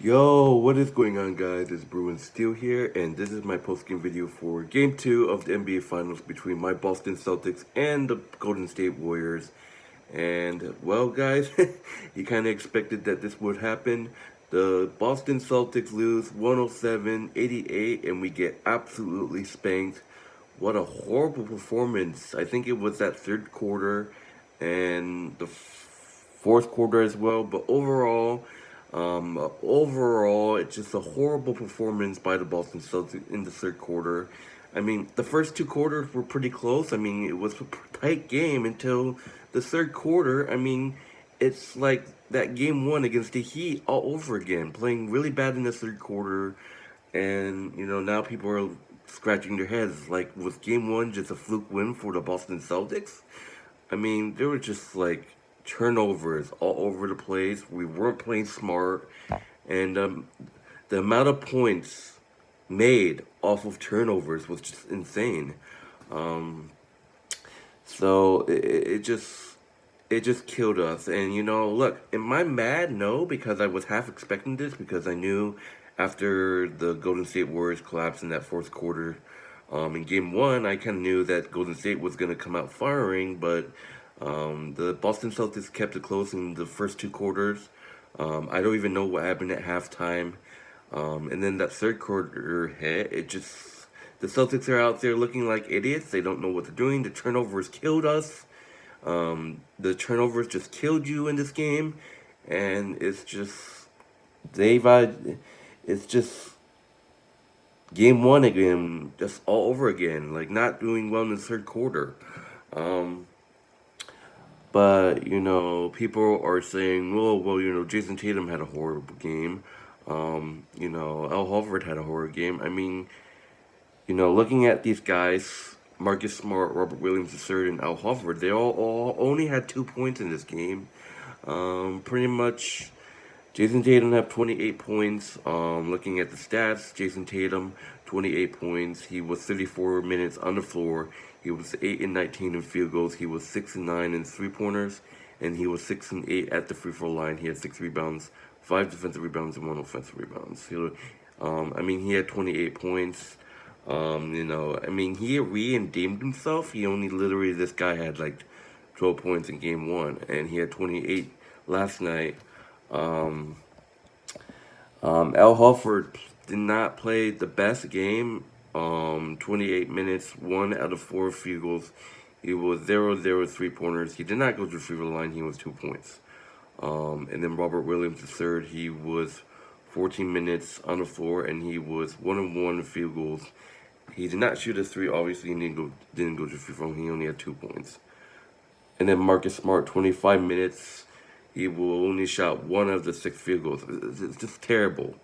Yo, what is going on, guys? It's Bruin Steel here, and this is my post-game video for Game 2 of the NBA Finals between my Boston Celtics and the Golden State Warriors. And, well, guys, you kind of expected that this would happen. The Boston Celtics lose 107-88, and we get absolutely spanked. What a horrible performance. I think it was that third quarter and the fourth quarter as well, but overall, it's just a horrible performance by the Boston Celtics in the third quarter. I mean, the first two quarters were pretty close. I mean, it was a tight game until the third quarter. I mean, it's like that game one against the Heat all over again, playing really bad in the third quarter. And, now people are scratching their heads. Like, was game one just a fluke win for the Boston Celtics? I mean, there were just like turnovers all over the place. We weren't playing smart, and the amount of points made off of turnovers was just insane. Um, so it just killed us. And look, am I mad? No, because I was half expecting this because I knew after the Golden State Warriors collapsed in that fourth quarter, in game one, I kind of knew that Golden State was going to come out firing, but the Boston Celtics kept it close in the first two quarters. I don't even know what happened at halftime. And then that third quarter hit, the Celtics are out there looking like idiots. They don't know what they're doing. The turnovers killed us. The turnovers just killed you in this game. And it's just game one again, just all over again. Like, not doing well in the third quarter. Um, but, people are saying, Jason Tatum had a horrible game. Al Horford had a horrible game. I mean, looking at these guys, Marcus Smart, Robert Williams III, and Al Horford, they all only had 2 points in this game. Pretty much, Jason Tatum had 28 points. Looking at the stats, Jason Tatum, 28 points. He was 34 minutes on the floor. He was 8 and 19 in field goals. He was 6 and 9 in three-pointers. And he was 6 and 8 at the free throw line. He had 6 rebounds, 5 defensive rebounds, and 1 offensive rebounds. He had 28 points. He redeemed himself. This guy had like 12 points in game one, and he had 28 last night. Al Horford did not play the best game. 28 minutes, 1 out of 4 field goals. He was 0-0 3-pointers. He did not go to the free throw line. He was 2 points. And then Robert Williams III, he was 14 minutes on the floor, and he was 1-1 field goals. He did not shoot a three. Obviously, he didn't go to the free throw. He only had 2 points. And then Marcus Smart, 25 minutes. He will only shot 1 of the 6 field goals. It's just terrible.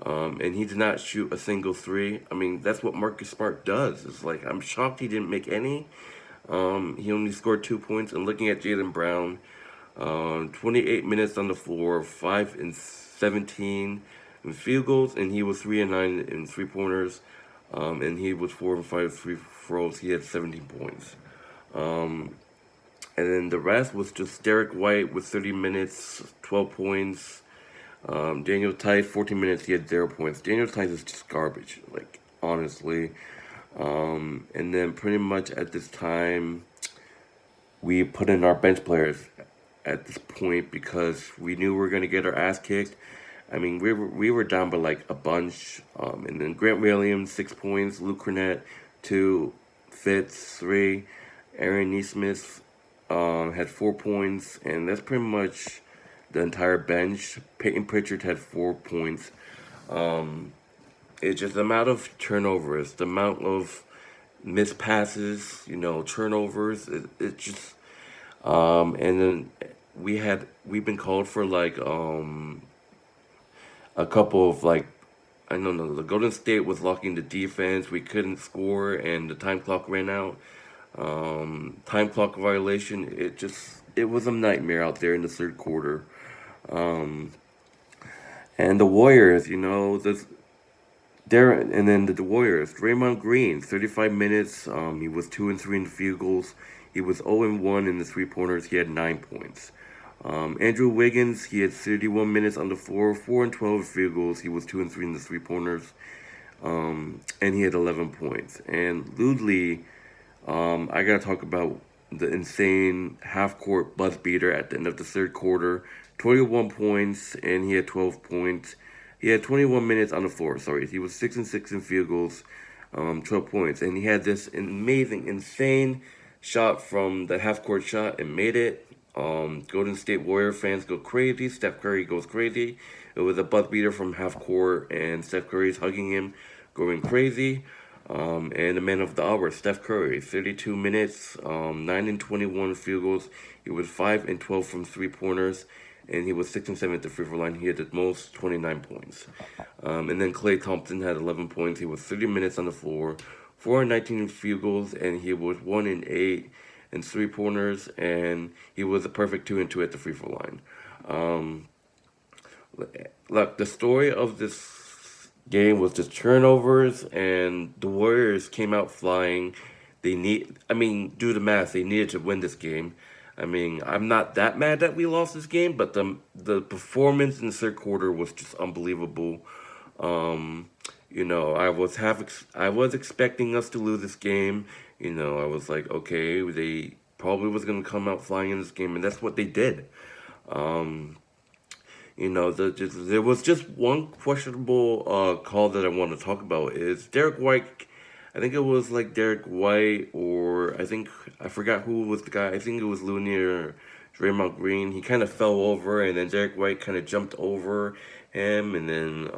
And he did not shoot a single three. I mean, that's what Marcus Smart does. It's like, I'm shocked he didn't make any. He only scored 2 points. And looking at Jaylen Brown, 28 minutes on the floor, 5 and 17 in field goals, and he was 3 and 9 in three-pointers. And he was 4 and 5 free throws. He had 17 points. And then the rest was just Derek White with 30 minutes, 12 points. Daniel Tice, 14 minutes, he had 0 points. Daniel Tice is just garbage, like, honestly. And then pretty much at this time, we put in our bench players at this point because we knew we were going to get our ass kicked. I mean, we were down by like a bunch. And then Grant Williams, 6 points. Luke Cornett, 2. Fitz, 3. Aaron Nesmith had 4 points. And that's pretty much the entire bench. Peyton Pritchard had 4 points. It's just the amount of turnovers, the amount of missed passes, turnovers. It just and then we've been called for like a couple of like, I don't know, the Golden State was locking the defense. We couldn't score, and the time clock ran out. Time clock violation. It was a nightmare out there in the third quarter. Um, and the Warriors, and then the Warriors, Draymond Green, 35 minutes. He was 2 and 3 in the field goals. He was 0 and 1 in the three-pointers. He had 9 points. Andrew Wiggins, he had 31 minutes on the floor, 4 and 12 field goals. He was 2 and 3 in the three pointers, and he had 11 points. And Ludley, I gotta talk about the insane half court buzz beater at the end of the third quarter. 21 points, and he had 12 points. He had 21 minutes on the floor. Sorry, he was 6 and 6 in field goals, 12 points, and he had this amazing, insane shot from the half court shot and made it. Golden State Warrior fans go crazy. Steph Curry goes crazy. It was a buzz beater from half court, and Steph Curry's hugging him, going crazy. And the man of the hour, Steph Curry, 32 minutes, 9 and 21 field goals. He was 5 and 12 from three pointers, and he was 6 and 7 at the free throw line. He had the most, 29 points. And then Klay Thompson had 11 points. He was 30 minutes on the floor, 4 and 19 field goals, and he was 1 and 8 and three pointers, and he was a perfect 2 and 2 at the free throw line. Um, Look, the story of this game was just turnovers, and the Warriors came out flying. I mean, do the math. They needed to win this game. I mean, I'm not that mad that we lost this game, but the performance in the third quarter was just unbelievable. Um, I was expecting us to lose this game. I was like, okay, they probably was gonna come out flying in this game, and that's what they did. Um, there was just one questionable call that I want to talk about is Derek White. I think it was like Derek White, or I forgot who was the guy. I think it was Looney or Draymond Green. He kind of fell over, and then Derek White kind of jumped over him, and then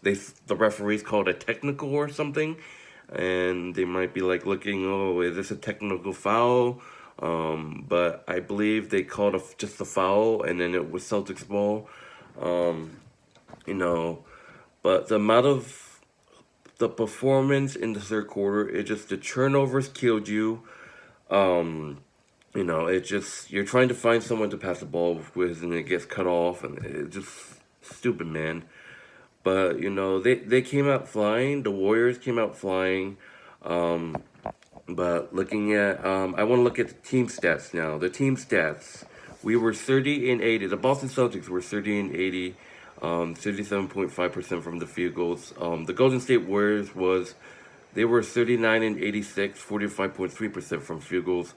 the referees called a technical or something, and they might be like looking, oh, is this a technical foul? But I believe they called just a foul, and then it was Celtics ball. Um, you know, but the performance in the third quarter, it just the turnovers killed you. Um, it just you're trying to find someone to pass the ball with, and it gets cut off, and it's just stupid, man. But they came out flying. The Warriors came out flying. Um, but I want to look at the team stats now. The team stats. We were 30 and 80. The Boston Celtics were 30 and 80, 37.5% from the field goals. The Golden State Warriors they were 39 and 86, 45.3% from field goals.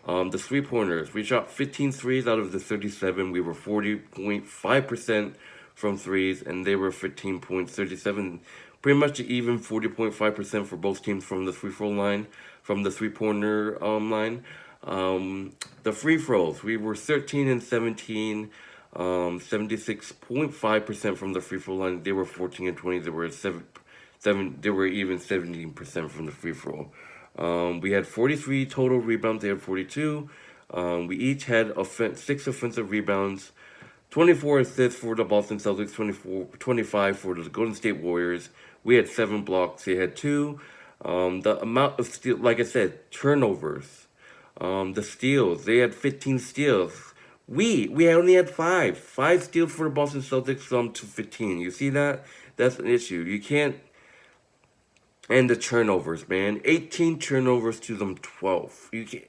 The three pointers, we shot 15 threes out of the 37. We were 40.5% from threes, and they were 15.37. Pretty much even 40.5% for both teams from the free throw line, from the three pointer line. The free throws, we were 13 and 17, 76.5% from the free throw line. They were 14 and 20. They were they were even 17% from the free throw. We had 43 total rebounds. They had 42. We each had six offensive rebounds, 24 assists for the Boston Celtics, 25 for the Golden State Warriors. We had 7 blocks. They had 2. The amount of steal, like I said, turnovers. The steals, they had 15 steals. We only had 5 steals for the Boston Celtics, to 15. You see that? That's an issue. You can't. And the turnovers, man, 18 turnovers to them 12. You can't.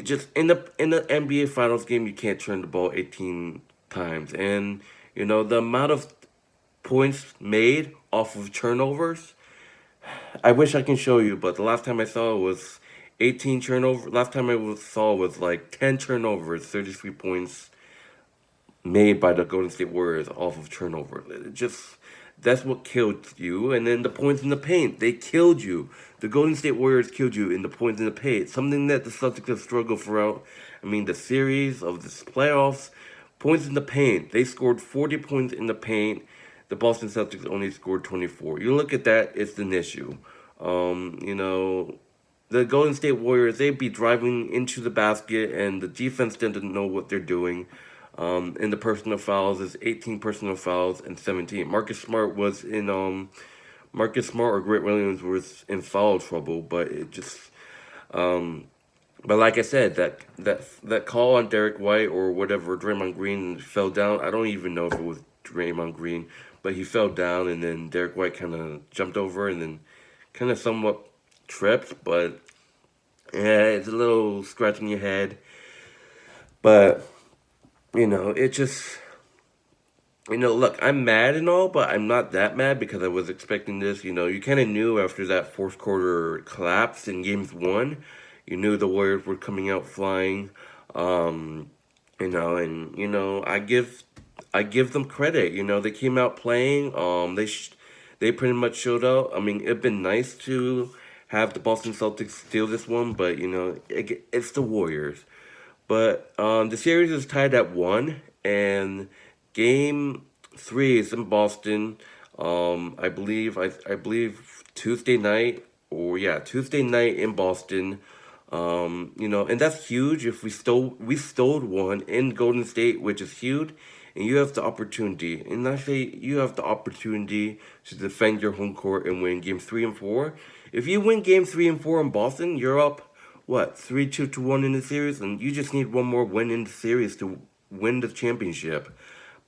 Just in the NBA Finals game, you can't turn the ball 18 times, and the amount of points made off of turnovers. I wish I can show you, but the last time I saw it was 18 turnover. Last time saw was like 10 turnovers, 33 points made by the Golden State Warriors off of turnover. It just that's what killed you. And then the points in the paint, they killed you. The Golden State Warriors killed you in the points in the paint. Something that the Celtics have struggled throughout. I mean, the series of this playoffs, points in the paint. They scored 40 points in the paint. The Boston Celtics only scored 24. You look at that, it's an issue. Um, you know, the Golden State Warriors, they'd be driving into the basket, and the defense didn't know what they're doing. In the personal fouls is 18 personal fouls and 17. Marcus Smart or Grant Williams was in foul trouble, but it just um, but like I said, that call on Derek White or whatever, Draymond Green fell down. I don't even know if it was Draymond Green, but he fell down, and then Derek White kind of jumped over, and then kind of somewhat tripped. But yeah, it's a little scratching your head. But it just, look, I'm mad and all, but I'm not that mad because I was expecting this. You kind of knew after that fourth quarter collapse in games one, you knew the Warriors were coming out flying. Um, and I give them credit. They came out playing. They pretty much showed out. I mean, it'd been nice to have the Boston Celtics steal this one, but it's the Warriors. But the series is tied at one, and game three is in Boston. I believe Tuesday night, or yeah, Tuesday night in Boston. And that's huge. If we stole one in Golden State, which is huge, and you have the opportunity, and I say you have the opportunity to defend your home court and win game three and four. If you win game three and four in Boston, you're up what 3-2 to 1 in the series, and you just need one more win in the series to win the championship.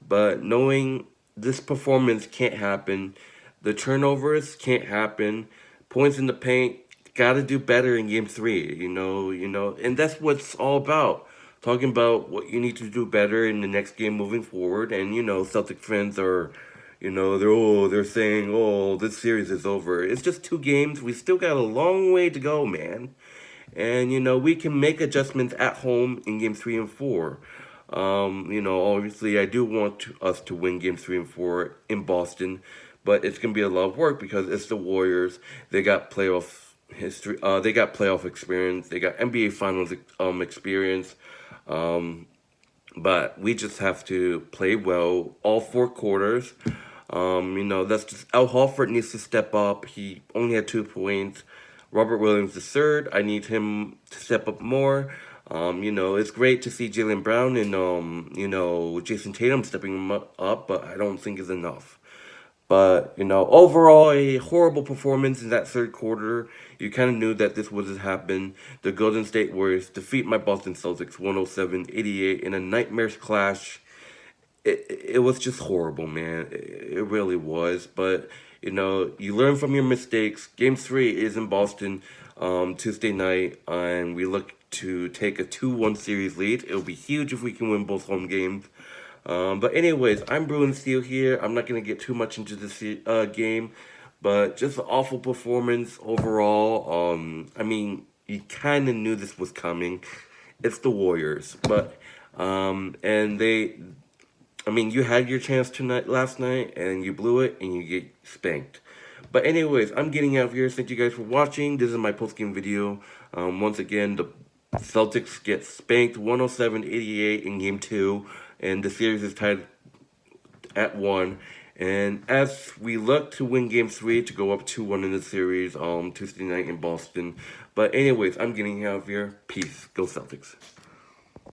But knowing this performance can't happen, the turnovers can't happen, points in the paint, gotta do better in game three, and that's what it's all about. Talking about what you need to do better in the next game moving forward, and Celtic fans are, they're saying, oh, this series is over. It's just two games. We still got a long way to go, man. And we can make adjustments at home in game three and four. Obviously, I do want us to win game three and four in Boston, but it's gonna be a lot of work because it's the Warriors. They got playoff history. They got playoff experience. They got NBA Finals experience. Um, but we just have to play well all four quarters. That's just Al Horford needs to step up. He only had 2 points. Robert Williams the third. I need him to step up more. It's great to see Jalen Brown and Jason Tatum stepping him up, but I don't think is enough. But overall, a horrible performance in that third quarter. You kind of knew that this was to happen. The Golden State Warriors defeat my Boston Celtics 107-88 in a nightmare clash. It was just horrible, man. It really was. But you learn from your mistakes. Game three is in Boston, Tuesday night, and we look to take a 2-1 series lead. It'll be huge if we can win both home games. But anyways, I'm Bruin Steel here. I'm not gonna get too much into this game, but just an awful performance overall. I mean, you kind of knew this was coming. It's the Warriors, but and I mean, you had your chance tonight, last night, and you blew it, and you get spanked. But anyways, I'm getting out of here. Thank you guys for watching. This is my post-game video. Once again, the Celtics get spanked 107-88 in Game 2, and the series is tied at 1. And as we look to win Game 3 to go up 2-1 in the series, Tuesday night in Boston. But anyways, I'm getting out of here. Peace. Go Celtics.